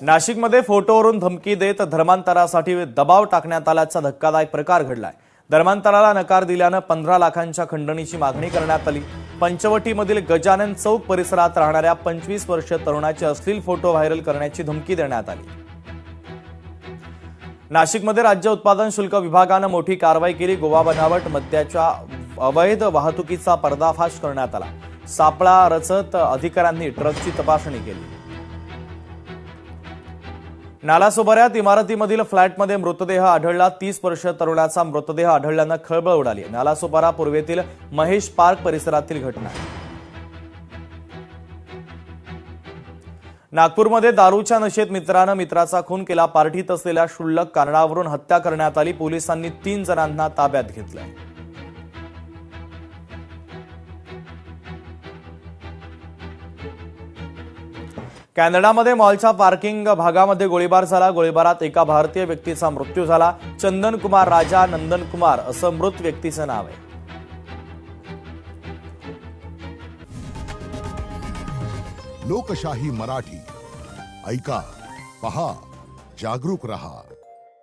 नाशिकमध्ये फोटोवरून धमकी देत धर्मांतरासाठी दबाव टाकण्यात आल्याचा धक्कादायक प्रकार घडलाय। धर्मांतराला नकार दिल्यानं 15 लाखांच्या खंडणीची मागणी करण्यात आली। पंचवटीमधील गजानन चौक परिसरात राहणाऱ्या 25 वर्षीय तरुणाचे अश्लील फोटो व्हायरल करण्याची धमकी देण्यात आली। नाशिकमध्ये राज्य उत्पादन शुल्क विभागानं मोठी कारवाई केली। गोवा बनावट मद्याच्या अवैध वाहतुकीचा पर्दाफाश करण्यात आला। सापळा रचत अधिकाऱ्यांनी ट्रकची तपासणी केली। नालासोपाऱ्यात इमारतीमधील फ्लॅटमध्ये मृतदेह आढळला। 30 वर्षीय तरुणाचा मृतदेह आढळल्यानं खळबळ उडाली। नालासोपारा पूर्वेतील महेश पार्क परिसरातील घटना। नागपूरमध्ये दारूच्या नशेत मित्रानं मित्राचा खून केला। पार्टीत असलेल्या क्षुल्लक कारणावरून हत्या करण्यात आली। पोलिसांनी 3 जणांना ताब्यात घेतलंय। कॅनडामध्ये मॉलच्या पार्किंग भागामध्ये गोळीबार झाला। गोळीबारात एका भारतीय व्यक्तीचा मृत्यू झाला। चंदन कुमार राजा नंदन कुमार असं मृत व्यक्तीचं नाव आहे। लोकशाही मराठी ऐका, पहा, जागरूक रहा।